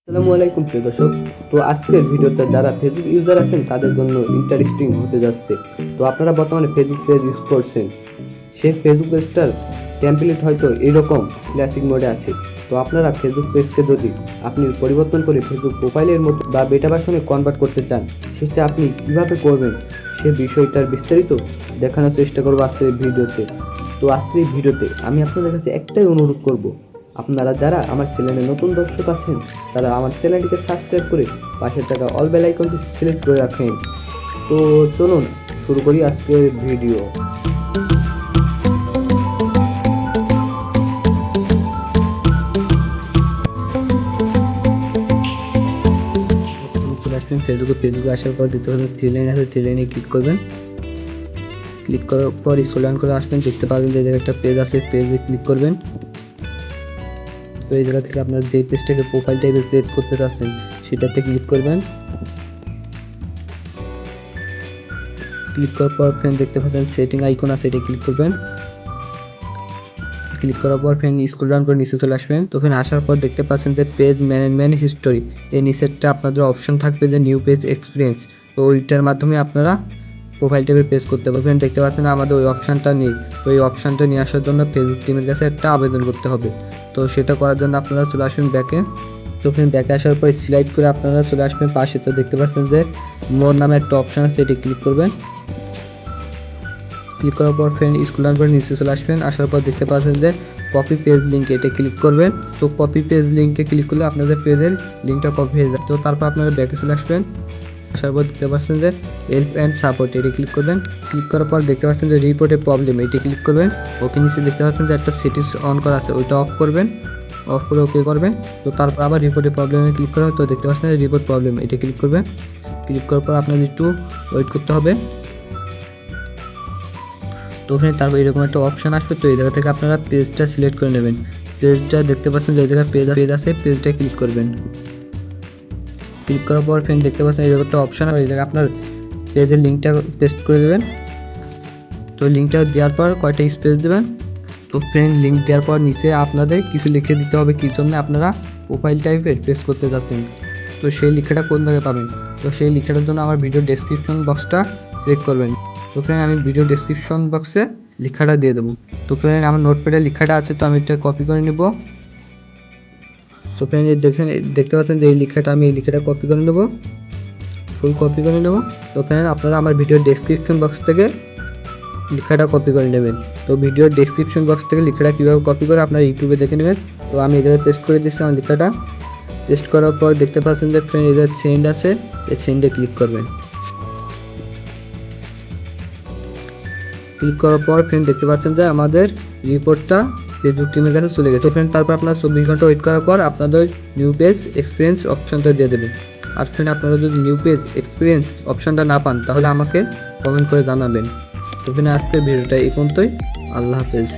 আসসালামু আলাইকুম প্রিয় দর্শক। তো আজকের ভিডিওতে যারা ফেসবুক ইউজার আছেন তাদের জন্য ইন্টারেস্টিং হতে যাচ্ছে। তো আপনারা বর্তমানে ফেসবুক পেজ ইউজ করছেন, সেই ফেসবুক পেজটার টেমপ্লেট হয়তো এইরকম ক্লাসিক মোডে আছে। তো আপনারা ফেসবুক পেজকে যদি আপনি পরিবর্তন করে ফেসবুক প্রোফাইলের মতো বা বেটা ভার্সনে কনভার্ট করতে চান, সেটা আপনি কিভাবে করবেন সে বিষয়টার বিস্তারিত দেখানোর চেষ্টা করবো আজকের ভিডিওতে। তো আজকের এই ভিডিওতে আমি আপনাদের কাছে একটাই অনুরোধ করব, আপনারা যারা আমার চ্যানেলে নতুন দর্শক আছেন তারা আমার চ্যানেলটিকে সাবস্ক্রাইব করে পাশে থাকা অল বেল আইকনটি সিলেক্ট করে রাখেন। তো চলুন শুরু করি আজকের ভিডিও। চলে আসবেন ফেসবুকে আসার পর দিতে হবে থ্রি লাইন আছে, থ্রি লাইনে ক্লিক করবেন। ক্লিক করার পর স্ক্রল ডাউন করে আসবেন, দেখতে পাবেন যে একটা পেজ আছে, পেজে ক্লিক করবেন। তো এই জায়গা থেকে আপনার যে পেজটাকে প্রোফাইল টাইপের পেজ করতে চাচ্ছেন সেটাতে ক্লিক করবেন। ক্লিক করার পর ফ্রেন্ড দেখতে পাচ্ছেন সেটিং আইকন আছে, এটা ক্লিক করবেন। ক্লিক করার পর ফ্রেন্ড স্ক্রল ডাউন করে নিচে চলে আসবেন। তো ফ্রেন্ড আসার পর দেখতে পাচ্ছেন যে পেজ ম্যানেজমেন্ট হিস্টোরি, এই নিচেরটা আপনাদের অপশন থাকবে যে নিউ পেজ এক্সপিরিয়েন্স। তো ওইটার মাধ্যমে আপনারা প্রোফাইল টাইপের পেজ করতে পারবেন। দেখতে পাচ্ছেন আমাদের ওই অপশানটা নেই, তো এই অপশানটা নিয়ে আসার জন্য ফেসবুক টিমের কাছে একটা আবেদন করতে হবে। তো সেটা করার জন্য আপনারা চলে আসবেন ব্যাকে। তো ফ্রেন্ড ব্যাকে আসার পর সিলেক্ট করে আপনারা চলে আসবেন পাশে। তো দেখতে পাচ্ছেন যে মোর নামে একটা অপশান আছে, এটি ক্লিক করবেন। ক্লিক করার পর ফ্রেন্ড স্ক্রল ডাউন করে নিচে চলে আসবেন। আসার পর দেখতে পাচ্ছেন যে কপি পেজ লিঙ্ক, এটা ক্লিক করবেন। তো কপি পেজ লিঙ্কে ক্লিক করলে আপনাদের পেজের লিঙ্কটা কপি হয়ে যায়। তো তারপর আপনারা ব্যাকে চলে আসবেন। আসার পর দেখতে পাচ্ছেন যে হেল্প অ্যান্ড সাপোর্ট, এটি ক্লিক করবেন। ক্লিক করার পর দেখতে পাচ্ছেন যে রিপোর্টের প্রবলেম, এটি ক্লিক করবেন। ওকে নিচে দেখতে পাচ্ছেন যে একটা সেটিংস অন করা আছে, ওইটা অফ করবেন। অফ করে ওকে করবেন। তো তারপর আবার রিপোর্টের প্রবলেমে ক্লিক করবেন। তো দেখতে পাচ্ছেন যে রিপোর্ট প্রবলেম, এটা ক্লিক করবেন। ক্লিক করার পর আপনাদের একটু ওয়েট করতে হবে। তো ওখানে তারপর এরকম একটা অপশান আসবে। তো এই জায়গা থেকে আপনারা পেজটা সিলেক্ট করে নেবেন। পেজটা দেখতে পাচ্ছেন যে এই জায়গায় পেজ আছে, পেজটা ক্লিক করবেন। ক্লিক করার পর ফ্রেন্ড দেখতে পাচ্ছেন এরকম একটা অপশান, ওই জায়গায় আপনার পেজের লিঙ্কটা পেস্ট করে দেবেন। তো লিঙ্কটা দেওয়ার পর কয়টা স্পেস দেবেন। তো ফ্রেন্ড লিঙ্ক দেওয়ার পর নিচে আপনাদের কিছু লিখে দিতে হবে কী জন্য আপনারা প্রোফাইল টাইপের পেস্ট করতে যাচ্ছেন। তো সেই লেখাটা কোন জায়গায় পাবেন, তো সেই লেখাটার জন্য আমার ভিডিও ডেসক্রিপশন বক্সটা চেক করবেন। তো ফ্রেন্ড আমি ভিডিও ডেসক্রিপশন বক্সে লেখাটা দিয়ে দেবো। তো ফ্রেন্ড আমার নোটপ্যাডে লেখাটা আছে, তো আমি এটা কপি করে নেব। তো ফ্রেন্ড দেখতে পাচ্ছেন যে এই লেখাটা, আমি এই লেখাটা কপি করে নেব, ফুল কপি করে নেব। তো ফ্রেন্ড আপনারা আমার ভিডিও ডেসক্রিপশন বক্স থেকে লেখাটা কপি করে নেবেন। তো ভিডিও ডেসক্রিপশন বক্স থেকে লেখাটা কীভাবে কপি করে আপনারা ইউটিউবে দেখে নেবেন। তো আমি এখানে পেস্ট করে দিচ্ছি আমার লেখাটা। পেস্ট করার পর দেখতে পাচ্ছেন যে ফ্রেন্ড এদের সেন্ড আছে, এই সেন্ডে ক্লিক করবেন। ক্লিক করার পর ফ্রেন্ড দেখতে পাচ্ছেন যে আমাদের রিপোর্টটা ফেসবুক টিমের কাছে চলে গেছে। ফ্রেন্ড তারপর আপনারা 24 ঘন্টা ওয়েট করার পর আপনাদের নিউ পেজ এক্সপিরিয়েন্স অপশানটা দিয়ে দেবেন। আর ফ্রেন্ড আপনারা যদি নিউ পেজ এক্সপিরিয়েন্স অপশানটা না পান তাহলে আমাকে কমেন্ট করে জানাবেন। তো ফ্রেন্ড আজকের ভিডিওটা এই পর্যন্তই। আল্লাহ হাফেজ।